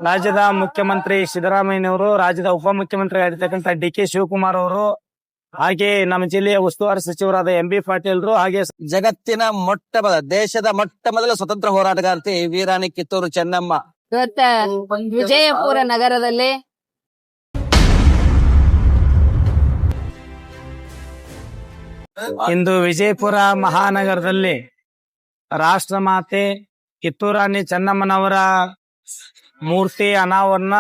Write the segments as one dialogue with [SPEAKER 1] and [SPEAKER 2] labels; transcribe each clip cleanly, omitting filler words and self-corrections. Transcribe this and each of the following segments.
[SPEAKER 1] ರಾಜ್ಯದ ಮುಖ್ಯಮಂತ್ರಿ ಸಿದ್ದರಾಮಯ್ಯನವರು, ರಾಜ್ಯದ ಉಪಮುಖ್ಯಮಂತ್ರಿ ಆಗಿರ್ತಕ್ಕಂಥ ಡಿ.ಕೆ. ಶಿವಕುಮಾರ್ ಅವರು, ಹಾಗೆ ನಮ್ಮ ಜಿಲ್ಲೆಯ ಉಸ್ತುವಾರಿ ಸಚಿವರಾದ ಎಂ.ಬಿ. ಪಾಟೀಲ್ರು, ಹಾಗೆ
[SPEAKER 2] ಜಗತ್ತಿನ ದೇಶದ ಮೊಟ್ಟ ಮೊದಲ ಸ್ವತಂತ್ರ ಹೋರಾಟಗಾರ್ತಿ ವೀರಾಣಿ ಕಿತ್ತೂರು ಚೆನ್ನಮ್ಮ
[SPEAKER 3] ಇವತ್ತ ವಿಜಯಪುರ ನಗರದಲ್ಲಿ
[SPEAKER 1] ಇಂದು ವಿಜಯಪುರ ಮಹಾನಗರದಲ್ಲಿ ರಾಷ್ಟ್ರಮಾತೆ ಕಿತ್ತೂರು ರಾಣಿ ಚೆನ್ನಮ್ಮನವರ ಮೂರ್ತಿ ಅನಾವರಣ,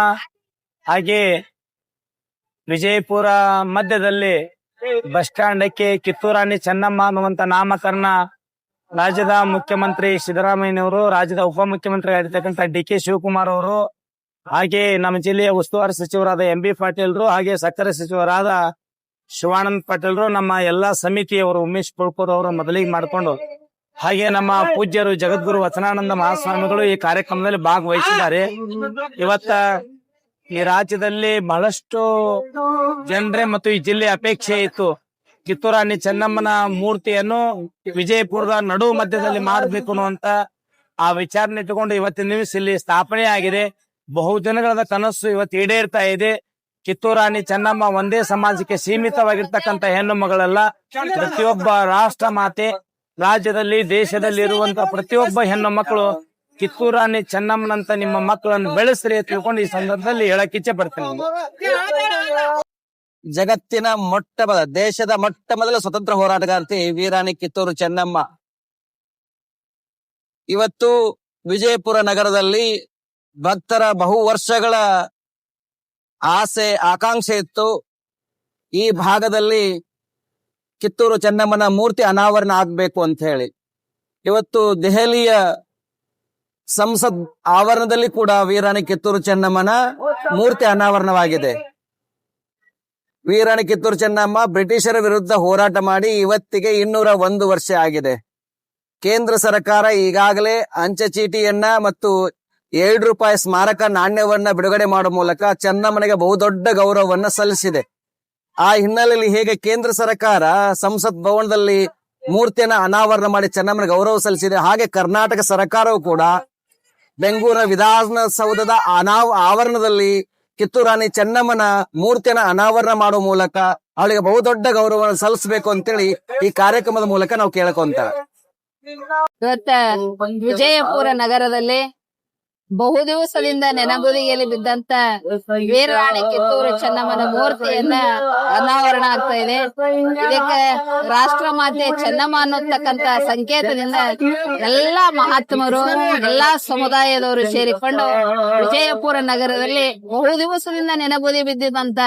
[SPEAKER 1] ಹಾಗೆ ವಿಜಯಪುರ ಮಧ್ಯದಲ್ಲಿ ಬಸ್ ಸ್ಟ್ಯಾಂಡಕ್ಕೆ ಕಿತ್ತೂರು ರಾಣಿ ಚೆನ್ನಮ್ಮ ಅನ್ನುವಂತ ನಾಮಕರಣ ರಾಜ್ಯದ ಮುಖ್ಯಮಂತ್ರಿ ಸಿದ್ದರಾಮಯ್ಯನವರು, ರಾಜ್ಯದ ಉಪಮುಖ್ಯಮಂತ್ರಿ ಆಗಿರ್ತಕ್ಕಂಥ ಡಿ.ಕೆ. ಶಿವಕುಮಾರ್ ಅವರು, ಹಾಗೆ ನಮ್ಮ ಜಿಲ್ಲೆಯ ಉಸ್ತುವಾರಿ ಸಚಿವರಾದ ಎಂ.ಬಿ. ಪಾಟೀಲ್ರು, ಹಾಗೆ ಸಕ್ಕರೆ ಸಚಿವರಾದ ಶಿವಾನಂದ ಪಾಟೀಲ್ರು, ನಮ್ಮ ಎಲ್ಲಾ ಸಮಿತಿಯವರು ಉಮೇಶ್ ಪುಳ್ಕೂರ್ ಅವರು ಮೊದಲಿಗೆ ಮಾಡಿಕೊಂಡು, ಹಾಗೆ ನಮ್ಮ ಪೂಜ್ಯರು ಜಗದ್ಗುರು ವಚನಾನಂದ ಮಹಾಸ್ವಾಮಿಗಳು ಈ ಕಾರ್ಯಕ್ರಮದಲ್ಲಿ ಭಾಗವಹಿಸಿದ್ದಾರೆ. ಇವತ್ತ ಈ ರಾಜ್ಯದಲ್ಲಿ ಬಹಳಷ್ಟು ಜನರೇ ಮತ್ತು ಈ ಜಿಲ್ಲೆ ಅಪೇಕ್ಷೆ ಇತ್ತು, ಕಿತ್ತೂರು ರಾಣಿ ಚೆನ್ನಮ್ಮನ ಮೂರ್ತಿಯನ್ನು ವಿಜಯಪುರದ ನಡು ಮಧ್ಯದಲ್ಲಿ ಮಾಡಬೇಕು ಅನ್ನುವಂತ ಆ ವಿಚಾರನೆ ಇಟ್ಟುಕೊಂಡು ಇವತ್ತಿನ ದಿವಸ ಇಲ್ಲಿ ಸ್ಥಾಪನೆ ಆಗಿದೆ. ಬಹುದಿನಗಳ ಕನಸು ಇವತ್ತು ಈಡೇರ್ತಾ ಇದೆ. ಕಿತ್ತೂರು ರಾಣಿ ಚೆನ್ನಮ್ಮ ಒಂದೇ ಸಮಾಜಕ್ಕೆ ಸೀಮಿತವಾಗಿರ್ತಕ್ಕಂಥ ಹೆಣ್ಣು ಮಗಳಲ್ಲ, ಪ್ರತಿಯೊಬ್ಬ ರಾಷ್ಟ್ರ ಮಾತೆ, ರಾಜ್ಯದಲ್ಲಿ ದೇಶದಲ್ಲಿ ಇರುವಂತಹ ಪ್ರತಿಯೊಬ್ಬ ಹೆಣ್ಣು ಮಕ್ಕಳು ಕಿತ್ತೂರು ರಾಣಿ ಚೆನ್ನಮ್ಮನಂತ ನಿಮ್ಮ ಮಕ್ಕಳನ್ನು ಬೆಳೆಸ್ರಿ ಅಂತ ತಿಳ್ಕೊಂಡು ಈ ಸಂದರ್ಭದಲ್ಲಿ ಹೇಳಕ್ ಇಚ್ಛೆ ಪಡ್ತೀನಿ.
[SPEAKER 2] ಜಗತ್ತಿನ ದೇಶದ ಮೊಟ್ಟ ಮೊದಲ ಸ್ವತಂತ್ರ ಹೋರಾಟಗಾರ್ತಿ ವೀರಾಣಿ ಕಿತ್ತೂರು ಚೆನ್ನಮ್ಮ ಇವತ್ತು ವಿಜಯಪುರ ನಗರದಲ್ಲಿ ಭಕ್ತರ ಬಹು ವರ್ಷಗಳ ಆಸೆ ಆಕಾಂಕ್ಷೆ ಇತ್ತು. ಈ ಭಾಗದಲ್ಲಿ ಕಿತ್ತೂರು ಚೆನ್ನಮ್ಮನ ಮೂರ್ತಿ ಅನಾವರಣ ಆಗ್ಬೇಕು ಅಂತ ಹೇಳಿ ಇವತ್ತು ದೆಹಲಿಯ ಸಂಸತ್ ಆವರಣದಲ್ಲಿ ಕೂಡ ವೀರಾಣಿ ಕಿತ್ತೂರು ಚೆನ್ನಮ್ಮನ ಮೂರ್ತಿ ಅನಾವರಣವಾಗಿದೆ. ವೀರಾಣಿ ಕಿತ್ತೂರು ಚೆನ್ನಮ್ಮ ಬ್ರಿಟಿಷರ ವಿರುದ್ಧ ಹೋರಾಟ ಮಾಡಿ ಇವತ್ತಿಗೆ 201 ವರ್ಷ ಆಗಿದೆ. ಕೇಂದ್ರ ಸರ್ಕಾರ ಈಗಾಗಲೇ ಅಂಚೆ ಚೀಟಿಯನ್ನ ಮತ್ತು ₹2 ಸ್ಮಾರಕ ನಾಣ್ಯವನ್ನ ಬಿಡುಗಡೆ ಮಾಡುವ ಮೂಲಕ ಚೆನ್ನಮ್ಮನಿಗೆ ಬಹುದೊಡ್ಡ ಗೌರವವನ್ನ ಸಲ್ಲಿಸಿದೆ. ಆ ಹಿನ್ನೆಲೆಯಲ್ಲಿ ಹೇಗೆ ಕೇಂದ್ರ ಸರ್ಕಾರ ಸಂಸತ್ ಭವನದಲ್ಲಿ ಮೂರ್ತಿಯನ್ನ ಅನಾವರಣ ಮಾಡಿ ಚೆನ್ನಮ್ಮನ ಗೌರವ ಸಲ್ಲಿಸಿದೆ, ಹಾಗೆ ಕರ್ನಾಟಕ ಸರ್ಕಾರವು ಕೂಡ ಬೆಂಗಳೂರಿನ ವಿಧಾನಸೌಧದ ಆವರಣದಲ್ಲಿ ಕಿತ್ತೂರು ರಾಣಿ ಚೆನ್ನಮ್ಮನ ಮೂರ್ತಿಯನ್ನ ಅನಾವರಣ ಮಾಡುವ ಮೂಲಕ ಅವಳಿಗೆ ಬಹುದೊಡ್ಡ ಗೌರವವನ್ನು ಸಲ್ಲಿಸಬೇಕು ಅಂತೇಳಿ ಈ ಕಾರ್ಯಕ್ರಮದ ಮೂಲಕ ನಾವು ಕೇಳ್ಕೊಂತ
[SPEAKER 3] ಇವತ್ತ ವಿಜಯಪುರ ನಗರದಲ್ಲಿ ಬಹು ದಿವಸದಿಂದ ನೆನಗುದಿಗೆಯಲ್ಲಿ ಬಿದ್ದಂತ ವೀರಾಣಿ ಕಿತ್ತೂರು ಚೆನ್ನಮ್ಮನ ಮೂರ್ತಿಯನ್ನ ಅನಾವರಣ ಆಗ್ತಾ ಇದೆ. ಇದಕ್ಕೆ ರಾಷ್ಟ್ರ ಮಾತೆ ಚೆನ್ನಮ್ಮ ಅನ್ನತಕ್ಕಂತ ಸಂಕೇತದಿಂದ ಎಲ್ಲಾ ಮಹಾತ್ಮರು, ಎಲ್ಲಾ ಸಮುದಾಯದವರು ಸೇರಿಕೊಂಡು ವಿಜಯಪುರ ನಗರದಲ್ಲಿ ಬಹು ದಿವಸದಿಂದ ನೆನಗುದಿ ಬಿದ್ದಿದ್ದಂತ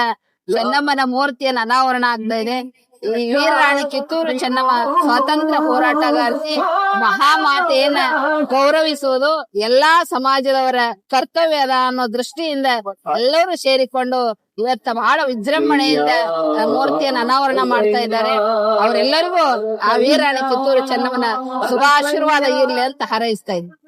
[SPEAKER 3] ಚೆನ್ನಮ್ಮನ ಮೂರ್ತಿಯನ್ನ ಅನಾವರಣ ಆಗ್ತಾ ಇದೆ. ಈ ವೀರಾಣಿ ಕಿತ್ತೂರು ಚೆನ್ನಮ್ಮ ಸ್ವಾತಂತ್ರ್ಯ ಹೋರಾಟಗಾರ್ತಿ ಮಹಾಮಾತೆಯನ್ನ ಗೌರವಿಸುವುದು ಎಲ್ಲಾ ಸಮಾಜದವರ ಕರ್ತವ್ಯ ಅದ ಅನ್ನೋ ದೃಷ್ಟಿಯಿಂದ ಎಲ್ಲರೂ ಸೇರಿಕೊಂಡು ಇವತ್ತ ಬಹಳ ವಿಜೃಂಭಣೆಯಿಂದ ಮೂರ್ತಿಯನ್ನು ಅನಾವರಣ ಮಾಡ್ತಾ ಇದ್ದಾರೆ. ಅವರೆಲ್ಲರಿಗೂ ಆ ವೀರಾಣಿ ಕಿತ್ತೂರು ಚೆನ್ನಮ್ಮನ ಶುಭಾಶೀರ್ವಾದ ಇರ್ಲಿ ಅಂತ ಹಾರೈಸ್ತಾ ಇದ್ದಾರೆ.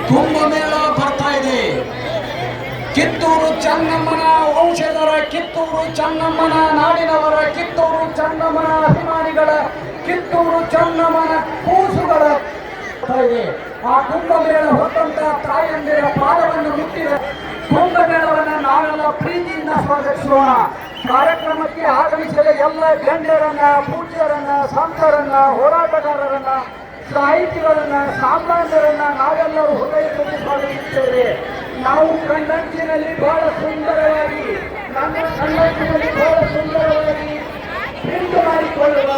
[SPEAKER 4] ಕುಂಭಮೇಳ ಬರ್ತಾ ಇದೆ. ಕಿತ್ತೂರು ಚೆನ್ನಮ್ಮನ ವಂಶಜರ, ಕಿತ್ತೂರು ಚೆನ್ನಮ್ಮನ ನಾಡಿನವರ, ಕಿತ್ತೂರು ಚೆನ್ನಮ್ಮನ ಅಭಿಮಾನಿಗಳ, ಕಿತ್ತೂರು ಚೆನ್ನಮ್ಮನ ಕೂಸುಗಳ ಇದೆ. ಆ ಕುಂಭಮೇಳ ಹೊತ್ತಂತ ತಾಯಂದಿರ ಪಾದವನ್ನು ಮುಟ್ಟಿದ ಕುಂಭಮೇಳವನ್ನ ನಾವೆಲ್ಲ ಪ್ರೀತಿಯಿಂದ ಸ್ವಾಗತಿಸೋಣ. ಕಾರ್ಯಕ್ರಮಕ್ಕೆ ಆಗಮಿಸಿದ ಎಲ್ಲ ಗಣ್ಯರನ್ನ, ಪೂಜ್ಯರನ್ನ, ಸಂತರನ್ನ, ಹೋರಾಟಗಾರರನ್ನ, ಸಾಹಿತಿಗಳನ್ನ, ಸಾಮ್ರಾಜ್ಯರನ್ನ ನಾವೆಲ್ಲರೂ ಹೃದಯ ತುಂಬಿ ಸ್ವಾಗತಿಸುತ್ತೇವೆ. ನಾವು ಕಂಡಂಚಿನಲ್ಲಿ ಬಹಳ ಸುಂದರವಾಗಿ, ನಮ್ಮ ಕಂಡಂಚಿನಲ್ಲಿ ಬಹಳ ಸುಂದರವಾಗಿ ಪ್ರಿಂಟ್ ಮಾಡಿಕೊಳ್ಳುವ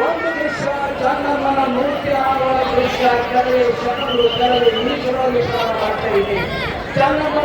[SPEAKER 4] ಒಂದು ದೃಶ್ಯ ಚೆನ್ನಮ್ಮನ ಮೂರ್ತಿ ಆಗುವ ದೃಶ್ಯ ಕೆಲವೇ ಶರಣರು, ಕೆಲವೇ ನೀಚರಲ್ಲಿ ಕಾಣುತ್ತಾ ಇದೆ. ಚೆನ್ನಮ್ಮನ